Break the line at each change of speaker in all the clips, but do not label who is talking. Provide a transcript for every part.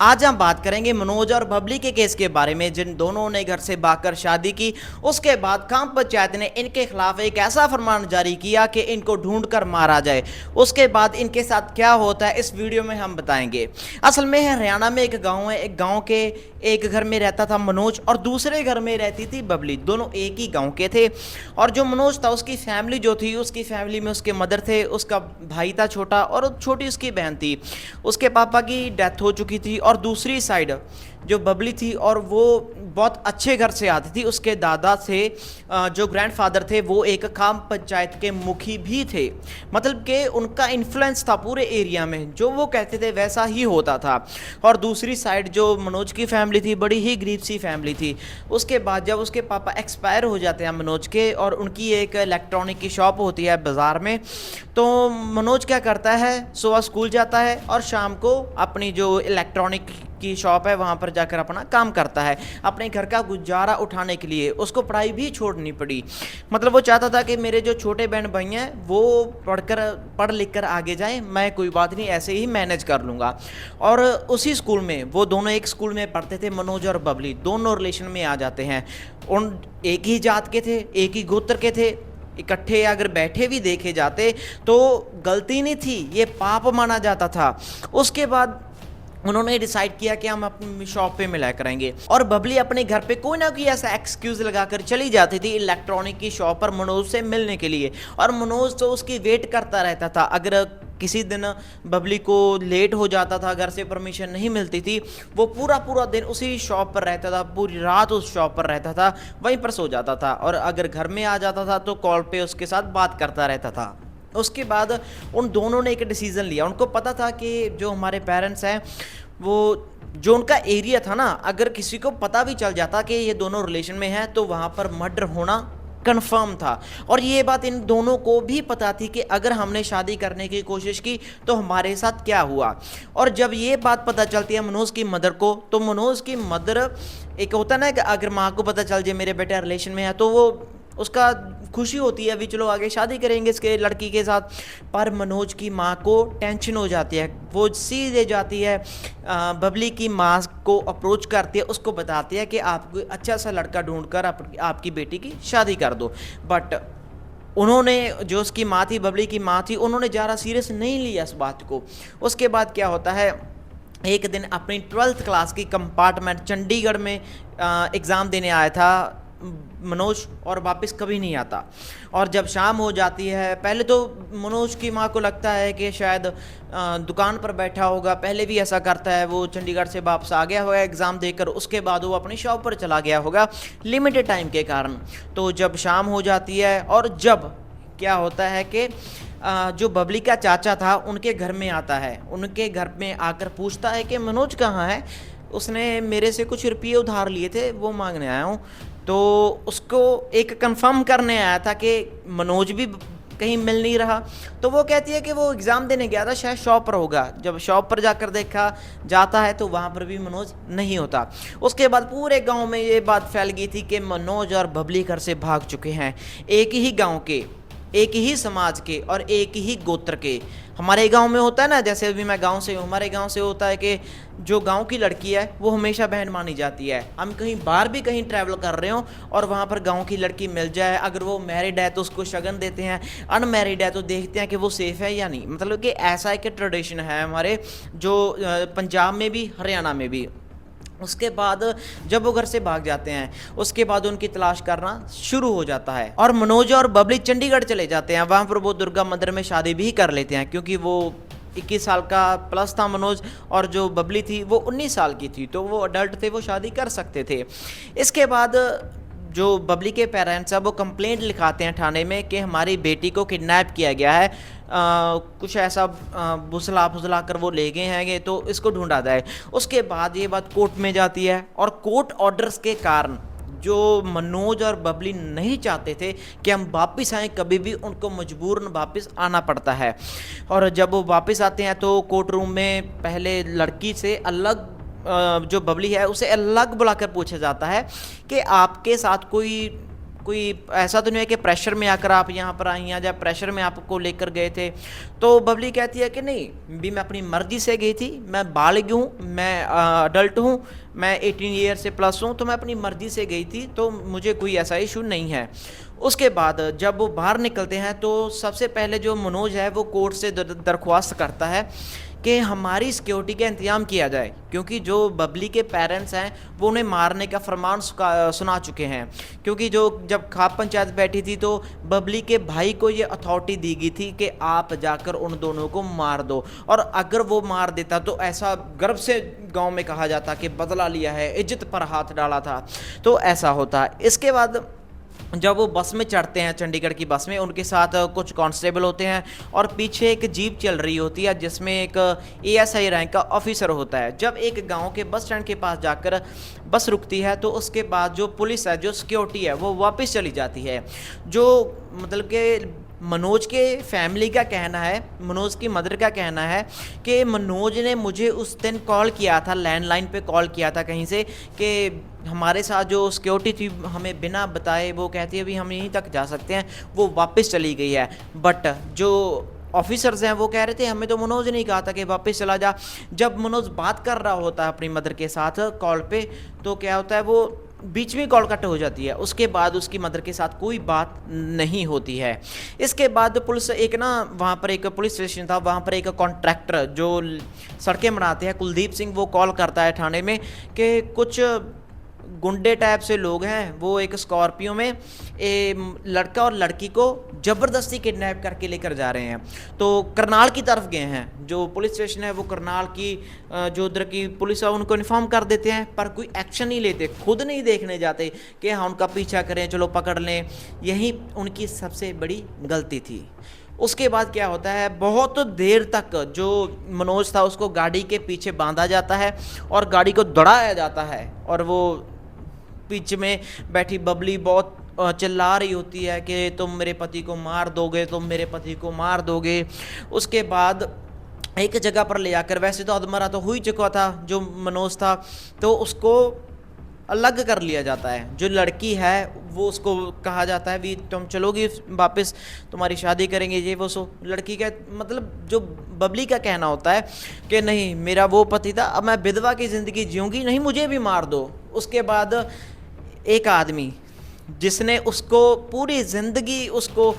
आज हम बात करेंगे मनोज और बबली के केस के बारे में, जिन दोनों ने घर से भागकर शादी की। उसके बाद खाम पंचायत ने इनके खिलाफ एक ऐसा फरमान जारी किया कि इनको ढूंढकर मारा जाए। उसके बाद इनके साथ क्या होता है इस वीडियो में हम बताएंगे। असल में हरियाणा में एक गांव है। एक गांव के एक घर में रहता था मनोज और दूसरे घर में रहती थी बबली। दोनों एक ही गांव के थे। और जो मनोज था उसकी फैमिली जो थी, उसकी फैमिली में उसके मदर थे, उसका भाई था छोटा और छोटी उसकी बहन थी। उसके पापा की डेथ हो चुकी थी। और दूसरी साइड जो बबली थी और वो बहुत अच्छे घर से आती थी। उसके दादा से जो ग्रैंडफादर थे वो एक खाम पंचायत के मुखी भी थे। मतलब कि उनका इन्फ्लुएंस था पूरे एरिया में, जो वो कहते थे वैसा ही होता था। और दूसरी साइड जो मनोज की फैमिली थी, बड़ी ही गरीब सी फैमिली थी। उसके बाद जब उसके पापा एक्सपायर हो जाते हैं मनोज के, और उनकी एक इलेक्ट्रॉनिक की शॉप होती है बाज़ार में, तो मनोज क्या करता है, सुबह स्कूल जाता है और शाम को अपनी जो इलेक्ट्रॉनिक की शॉप है वहाँ पर जाकर अपना काम करता है। अपने घर का गुजारा उठाने के लिए उसको पढ़ाई भी छोड़नी पड़ी। मतलब वो चाहता था कि मेरे जो छोटे बहन भाई हैं वो पढ़ लिख कर आगे जाएं, मैं कोई बात नहीं ऐसे ही मैनेज कर लूँगा। और उसी स्कूल में वो दोनों एक स्कूल में पढ़ते थे। मनोज और बबली दोनों रिलेशन में आ जाते हैं। उन एक ही जात के थे, एक ही गोत्र के थे। इकट्ठे अगर बैठे भी देखे जाते तो गलती नहीं थी, ये पाप माना जाता था। उसके बाद उन्होंने डिसाइड किया कि हम अपनी शॉप पे मिला करेंगे। और बबली अपने घर पे कोई ना कोई ऐसा एक्सक्यूज लगाकर चली जाती थी इलेक्ट्रॉनिक की शॉप पर मनोज से मिलने के लिए। और मनोज तो उसकी वेट करता रहता था। अगर किसी दिन बबली को लेट हो जाता था, घर से परमिशन नहीं मिलती थी, वो पूरा पूरा दिन उसी शॉप पर रहता था, पूरी रात उस शॉप पर रहता था, वहीं पर सो जाता था। और अगर घर में आ जाता था तो कॉल पे उसके साथ बात करता रहता था। उसके बाद उन दोनों ने एक डिसीज़न लिया। उनको पता था कि जो हमारे पेरेंट्स हैं, वो जो उनका एरिया था ना, अगर किसी को पता भी चल जाता कि ये दोनों रिलेशन में हैं तो वहाँ पर मर्डर होना कंफर्म था। और ये बात इन दोनों को भी पता थी कि अगर हमने शादी करने की कोशिश की तो हमारे साथ क्या हुआ। और जब ये बात पता चलती है मनोज की मदर को, तो मनोज की मदर, एक होता ना कि अगर माँ को पता चल जाए मेरे बेटा रिलेशन में है तो वो उसका खुशी होती है, अभी चलो आगे शादी करेंगे इसके लड़की के साथ। पर मनोज की माँ को टेंशन हो जाती है। वो सीधे जाती है बबली की माँ को अप्रोच करती है, उसको बताती है कि आप कोई अच्छा सा लड़का ढूंढकर आपकी बेटी की शादी कर दो। बट उन्होंने, जो उसकी माँ थी, बबली की माँ थी, उन्होंने ज़्यादा सीरियस नहीं लिया इस बात को। उसके बाद क्या होता है, एक दिन अपनी 12th क्लास की कंपार्टमेंट चंडीगढ़ में एग्ज़ाम देने आया था मनोज, और वापस कभी नहीं आता। और जब शाम हो जाती है, पहले तो मनोज की माँ को लगता है कि शायद दुकान पर बैठा होगा, पहले भी ऐसा करता है, वो चंडीगढ़ से वापस आ गया होगा एग्ज़ाम देकर, उसके बाद वो अपनी शॉप पर चला गया होगा लिमिटेड टाइम के कारण। तो जब शाम हो जाती है और जब क्या होता है कि जो बबली का चाचा था उनके घर में आता है, उनके घर में आकर पूछता है कि मनोज कहाँ है, उसने मेरे से कुछ रुपये उधार लिए थे, वो मांगने आया हूँ। तो उसको एक कंफर्म करने आया था कि मनोज भी कहीं मिल नहीं रहा। तो वो कहती है कि वो एग्ज़ाम देने गया था, शायद शॉप पर होगा। जब शॉप पर जाकर देखा जाता है तो वहाँ पर भी मनोज नहीं होता। उसके बाद पूरे गांव में ये बात फैल गई थी कि मनोज और बबली घर से भाग चुके हैं। एक ही गांव के, एक ही समाज के और एक ही गोत्र के। हमारे गांव में होता है ना, जैसे अभी मैं गांव से हूँ, हमारे गांव से होता है कि जो गांव की लड़की है वो हमेशा बहन मानी जाती है। हम कहीं बाहर भी कहीं ट्रैवल कर रहे हो और वहाँ पर गांव की लड़की मिल जाए, अगर वो मैरिड है तो उसको शगन देते हैं, अनमैरिड है तो देखते हैं कि वो सेफ है या नहीं। मतलब कि ऐसा एक ट्रेडिशन है हमारे, जो पंजाब में भी, हरियाणा में भी। उसके बाद जब वो घर से भाग जाते हैं, उसके बाद उनकी तलाश करना शुरू हो जाता है। और मनोज और बबली चंडीगढ़ चले जाते हैं। वहाँ पर वो दुर्गा मंदिर में शादी भी कर लेते हैं, क्योंकि वो 21 साल का प्लस था मनोज, और जो बबली थी वो 19 साल की थी, तो वो अडल्ट थे, वो शादी कर सकते थे। इसके बाद जो बबली के पेरेंट्स हैं वो कंप्लेंट लिखाते हैं थाने में कि हमारी बेटी को किडनैप किया गया है, कुछ ऐसा फुसला कर वो ले गए हैं, तो इसको ढूंढा जाए। उसके बाद ये बात कोर्ट में जाती है, और कोर्ट ऑर्डर्स के कारण जो मनोज और बबली नहीं चाहते थे कि हम वापस आएँ, कभी भी उनको मजबूरन वापस आना पड़ता है। और जब वो वापस आते हैं तो कोर्ट रूम में पहले लड़की से अलग, जो बबली है उसे अलग बुलाकर पूछा जाता है कि आपके साथ कोई कोई ऐसा तो नहीं है कि प्रेशर में आकर आप यहाँ पर आई हैं या प्रेशर में आपको लेकर गए थे। तो बबली कहती है कि नहीं भी, मैं अपनी मर्ज़ी से गई थी, मैं बालिग हूँ, मैं अडल्ट हूँ, मैं 18 ईयर से प्लस हूँ, तो मैं अपनी मर्ज़ी से गई थी, तो मुझे कोई ऐसा इशू नहीं है। उसके बाद जब वो बाहर निकलते हैं तो सबसे पहले जो मनोज है वो कोर्ट से दरख्वास्त करता है कि हमारी सिक्योरिटी का इंतजाम किया जाए, क्योंकि जो बबली के पेरेंट्स हैं वो उन्हें मारने का फरमान सुना चुके हैं। क्योंकि जो जब खाप पंचायत बैठी थी तो बबली के भाई को ये अथॉरिटी दी गई थी कि आप जाकर उन दोनों को मार दो, और अगर वो मार देता तो ऐसा गर्व से गांव में कहा जाता कि बदला लिया है, इज्जत पर हाथ डाला था, तो ऐसा होता। इसके बाद जब वो बस में चढ़ते हैं, चंडीगढ़ की बस में, उनके साथ कुछ कांस्टेबल होते हैं और पीछे एक जीप चल रही होती है जिसमें एक एएसआई रैंक का ऑफिसर होता है। जब एक गांव के बस स्टैंड के पास जाकर बस रुकती है तो उसके बाद जो पुलिस है, जो सिक्योरिटी है, वो वापस चली जाती है। जो मतलब कि मनोज के फैमिली का कहना है, मनोज की मदर का कहना है कि मनोज ने मुझे उस दिन कॉल किया था, लैंडलाइन पे कॉल किया था कहीं से, कि हमारे साथ जो सिक्योरिटी थी हमें बिना बताए, वो कहती है भी हम यहीं तक जा सकते हैं, वो वापस चली गई है। बट जो ऑफिसर्स हैं वो कह रहे थे हमें तो मनोज ने ही कहा था कि वापस चला जा। जब मनोज बात कर रहा होता है अपनी मदर के साथ कॉल पे, तो क्या होता है, वो बीच में कॉल कट हो जाती है। उसके बाद उसकी मदर के साथ कोई बात नहीं होती है। इसके बाद पुलिस एक ना, वहाँ पर एक पुलिस स्टेशन था, वहाँ पर एक कॉन्ट्रैक्टर जो सड़कें बनाते हैं, कुलदीप सिंह, वो कॉल करता है थाने में कि कुछ गुंडे टाइप से लोग हैं, वो एक स्कॉर्पियो में लड़का और लड़की को ज़बरदस्ती किडनैप करके लेकर जा रहे हैं। तो करनाल की तरफ गए हैं, जो पुलिस स्टेशन है वो करनाल की जो उधर की पुलिस है उनको इन्फॉर्म कर देते हैं, पर कोई एक्शन नहीं लेते, खुद नहीं देखने जाते कि हाँ उनका पीछा करें, चलो पकड़ लें। यही उनकी सबसे बड़ी गलती थी। उसके बाद क्या होता है, बहुत देर तक जो मनोज था उसको गाड़ी के पीछे बांधा जाता है और गाड़ी को दौड़ाया जाता है, और वो पीछे में बैठी बबली बहुत चिल्ला रही होती है कि तुम मेरे पति को मार दोगे, तुम मेरे पति को मार दोगे। उसके बाद एक जगह पर ले आकर, वैसे तो अधमरा तो हो ही चुका था जो मनोज था, तो उसको अलग कर लिया जाता है। जो लड़की है वो उसको कहा जाता है भी तुम चलोगी वापस, तुम्हारी शादी करेंगे, ये वो। सो लड़की का मतलब जो बबली का कहना होता है कि नहीं मेरा वो पति था, अब मैं विधवा की ज़िंदगी जीऊँगी, नहीं मुझे भी मार दो। उसके बाद एक आदमी जिसने उसको पूरी ज़िंदगी उसको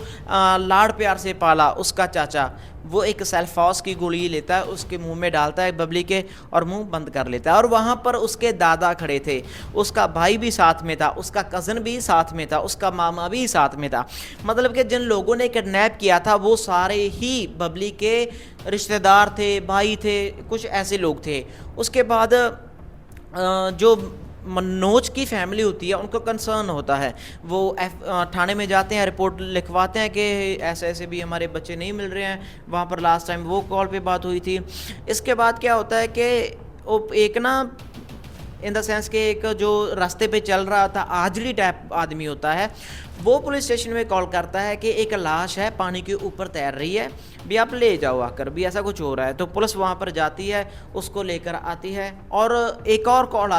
लाड़ प्यार से पाला, उसका चाचा, वो एक सेल्फॉस की गोली लेता है, उसके मुंह में डालता है बबली के, और मुंह बंद कर लेता है। और वहाँ पर उसके दादा खड़े थे, उसका भाई भी साथ में था, उसका कज़न भी साथ में था, उसका मामा भी साथ में था। मतलब कि जिन लोगों ने किडनैप किया था वो सारे ही बबली के रिश्तेदार थे, भाई थे, कुछ ऐसे लोग थे। उसके बाद जो मनोज की फैमिली होती है उनको कंसर्न होता है, वो थाने में जाते हैं, रिपोर्ट लिखवाते हैं कि ऐसे ऐसे भी हमारे बच्चे नहीं मिल रहे हैं। वहाँ पर लास्ट टाइम वो कॉल पे बात हुई थी। इसके बाद क्या होता है कि वो एक ना इन द सेंस कि एक जो रास्ते पे चल रहा था आजली टाइप आदमी होता है, वो पुलिस स्टेशन में कॉल करता है कि एक लाश है पानी के ऊपर तैर रही है, भी आप ले जाओ आकर, भी ऐसा कुछ हो रहा है। तो पुलिस वहाँ पर जाती है, उसको लेकर आती है। और एक और कॉल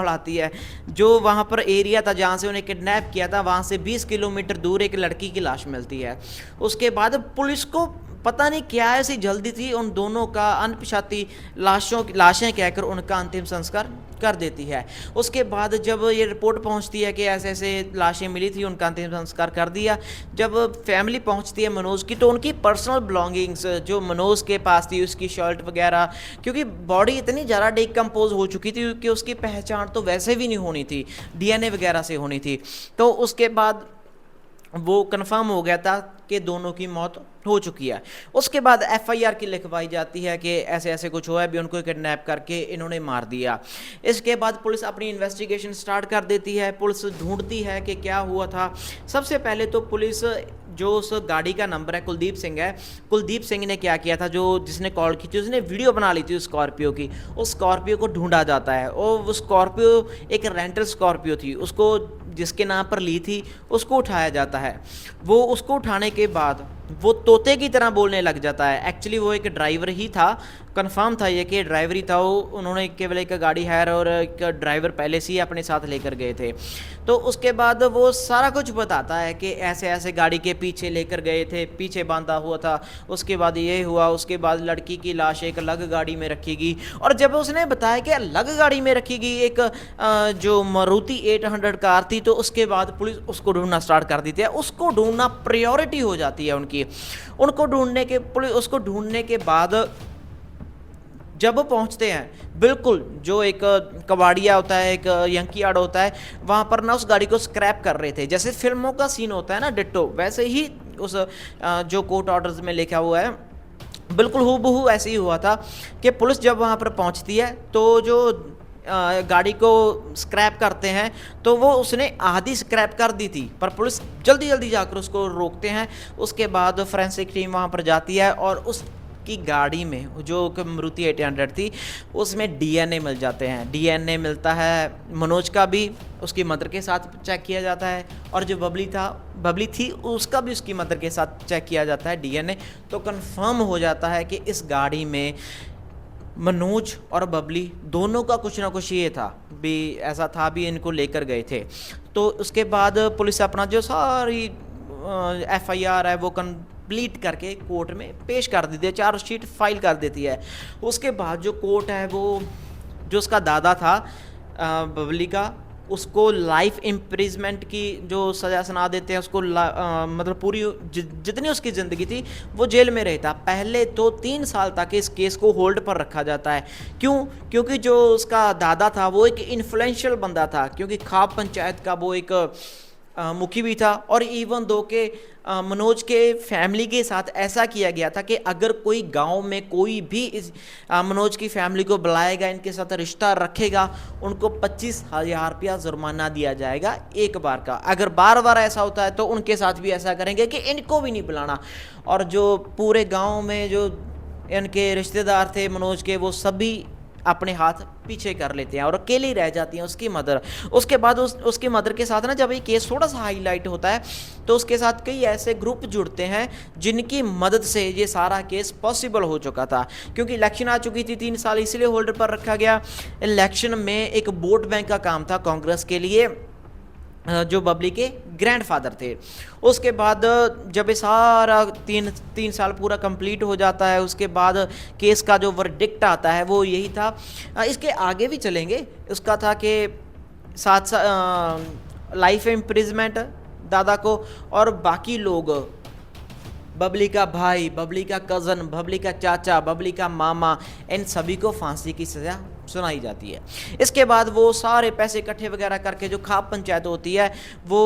आती है जो वहाँ पर एरिया था जहाँ से उन्हें किडनैप किया था, वहाँ से 20 किलोमीटर दूर एक लड़की की लाश मिलती है। उसके बाद पुलिस को पता नहीं क्या ऐसी जल्दी थी, उन दोनों का अनपिशाती लाशें कहकर उनका अंतिम संस्कार कर देती है। उसके बाद जब ये रिपोर्ट पहुंचती है कि ऐसे ऐसे लाशें मिली थी, उनका अंतिम संस्कार कर दिया, जब फैमिली पहुंचती है मनोज की, तो उनकी पर्सनल बिलोंगिंग्स जो मनोज के पास थी, उसकी शर्ट वगैरह, क्योंकि बॉडी इतनी ज़्यादा डिकम्पोज हो चुकी थी कि उसकी पहचान तो वैसे भी नहीं होनी थी, डीएनए वगैरह से होनी थी। तो उसके बाद वो कंफर्म हो गया था कि दोनों की मौत हो चुकी है। उसके बाद एफआईआर की लिखवाई जाती है कि ऐसे ऐसे कुछ हुआ है, भी उनको किडनैप करके इन्होंने मार दिया। इसके बाद पुलिस अपनी इन्वेस्टिगेशन स्टार्ट कर देती है, पुलिस ढूंढती है कि क्या हुआ था। सबसे पहले तो पुलिस जो उस गाड़ी का नंबर है कुलदीप सिंह है, कुलदीप सिंह ने क्या किया था, जो जिसने कॉल की थी उसने वीडियो बना ली थी उस स्कॉर्पियो की, उस स्कॉर्पियो को ढूंढा जाता है। और वो स्कॉर्पियो एक रेंटल स्कॉर्पियो थी, उसको जिसके नाम पर ली थी उसको उठाया जाता है। वो उसको उठाने के बाद वो तोते की तरह बोलने लग जाता है। एक्चुअली वो एक ड्राइवर ही था कंफर्म था ये कि ड्राइवरी था, वो उन्होंने केवल एक गाड़ी हायर और एक ड्राइवर पहले से ही अपने साथ लेकर गए थे। तो उसके बाद वो सारा कुछ बताता है कि ऐसे ऐसे गाड़ी के पीछे लेकर गए थे, पीछे बांधा हुआ था, उसके बाद ये हुआ, उसके बाद लड़की की लाश एक अलग गाड़ी में रखी गई। और जब उसने बताया कि अलग गाड़ी में रखी गई एक जो मारुति 800 कार थी, तो उसके बाद पुलिस उसको ढूंढना स्टार्ट कर देती है। उसको ढूंढना प्रायोरिटी हो जाती है उनकी। उनको ढूंढने के पुलिस उसको ढूंढने के बाद जब वो पहुंचते हैं, बिल्कुल जो एक कबाड़िया होता है, एक यंकी यार्ड होता है, वहाँ पर ना उस गाड़ी को स्क्रैप कर रहे थे। जैसे फिल्मों का सीन होता है ना डिट्टो, वैसे ही उस जो कोर्ट ऑर्डर्स में लिखा हुआ है बिल्कुल हूबहू ऐसे ही हुआ था कि पुलिस जब वहाँ पर पहुँचती है तो जो गाड़ी को स्क्रैप करते हैं, तो वो उसने आधी स्क्रैप कर दी थी, पर पुलिस जल्दी जल्दी जाकर उसको रोकते हैं। उसके बाद फोरेंसिक टीम वहाँ पर जाती है और उस की गाड़ी में जो मारुति 800 थी उसमें डीएनए मिल जाते हैं। डीएनए मिलता है मनोज का भी, उसकी मदर के साथ चेक किया जाता है, और जो बबली थी उसका भी उसकी मदर के साथ चेक किया जाता है डीएनए। तो कंफर्म हो जाता है कि इस गाड़ी में मनोज और बबली दोनों का कुछ ना कुछ ये था भी, ऐसा था भी, इनको लेकर गए थे। तो उसके बाद पुलिस अपना जो सारी एफआईआर है वो कंप्लीट करके कोर्ट में पेश कर देती है, चार्जशीट फाइल कर देती है। उसके बाद जो कोर्ट है वो जो उसका दादा था बबली का, उसको लाइफ इम्प्रिजमेंट की जो सज़ा सुना देते हैं उसको। मतलब पूरी जितनी उसकी ज़िंदगी थी वो जेल में रहता। पहले तो 3 साल तक इस केस को होल्ड पर रखा जाता है। क्यों? क्योंकि जो उसका दादा था वो एक इन्फ्लुएंशियल बंदा था, क्योंकि खाप पंचायत का वो एक मुखी भी था। और इवन दो के मनोज के फैमिली के साथ ऐसा किया गया था कि अगर कोई गांव में कोई भी इस मनोज की फैमिली को बुलाएगा, इनके साथ रिश्ता रखेगा, उनको 25,000 रुपया जुर्माना दिया जाएगा एक बार का। अगर बार बार ऐसा होता है तो उनके साथ भी ऐसा करेंगे कि इनको भी नहीं बुलाना। और जो पूरे गाँव में जो इनके रिश्तेदार थे मनोज के, वो सभी अपने हाथ पीछे कर लेते हैं और अकेली रह जाती है उसकी मदर। उसके बाद उसकी मदर के साथ ना जब ये केस थोड़ा सा हाईलाइट होता है तो उसके साथ कई ऐसे ग्रुप जुड़ते हैं जिनकी मदद से ये सारा केस पॉसिबल हो चुका था। क्योंकि इलेक्शन आ चुकी थी 3 साल, इसलिए होल्ड पर रखा गया। इलेक्शन में एक वोट बैंक का काम था कांग्रेस के लिए, जो बबली के ग्रैंडफादर थे। उसके बाद जब ये सारा तीन साल पूरा कंप्लीट हो जाता है, उसके बाद केस का जो वर्डिक्ट आता है वो यही था। इसके आगे भी चलेंगे। उसका था कि 7 लाइफ इम्प्रिजमेंट दादा को, और बाकी लोग, बबली का भाई, बबली का कज़न, बबली का चाचा, बबली का मामा, इन सभी को फांसी की सज़ा सुनाई जाती है। इसके बाद वो सारे पैसे इकट्ठे वगैरह करके जो खाप पंचायत होती है वो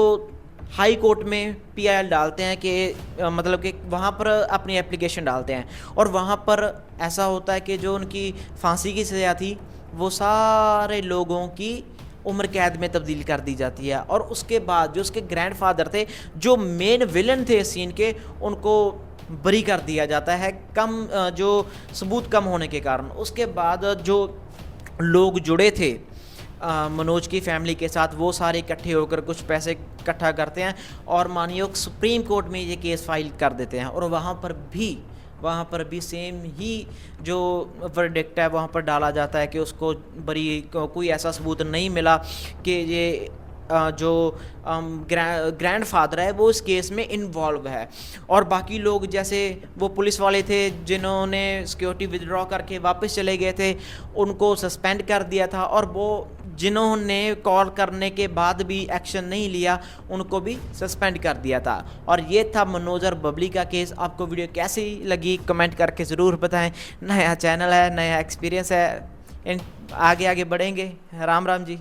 हाई कोर्ट में पीआईएल डालते हैं कि मतलब कि वहाँ पर अपनी एप्लीकेशन डालते हैं। और वहाँ पर ऐसा होता है कि जो उनकी फांसी की सज़ा थी वो सारे लोगों की उम्र कैद में तब्दील कर दी जाती है। और उसके बाद जो उसके ग्रैंडफादर थे, जो मेन विलन थे सीन के, उनको बरी कर दिया जाता है कम जो सबूत कम होने के कारण। उसके बाद जो लोग जुड़े थे मनोज की फैमिली के साथ, वो सारे इकट्ठे होकर कुछ पैसे इकट्ठा करते हैं और मानिए सुप्रीम कोर्ट में ये केस फाइल कर देते हैं। और वहाँ पर भी सेम ही जो वर्डिक्ट है वहाँ पर डाला जाता है कि उसको बरी, कोई ऐसा सबूत नहीं मिला कि ये जो ग्रैंडफादर है वो इस केस में इन्वॉल्व है। और बाकी लोग, जैसे वो पुलिस वाले थे जिन्होंने सिक्योरिटी विदड्रॉ करके वापस चले गए थे, उनको सस्पेंड कर दिया था। और वो जिन्होंने कॉल करने के बाद भी एक्शन नहीं लिया, उनको भी सस्पेंड कर दिया था। और ये था मनोज और बबली का केस। आपको वीडियो कैसी लगी कमेंट करके ज़रूर बताएं। नया चैनल है, नया एक्सपीरियंस है, आगे बढ़ेंगे। राम राम जी।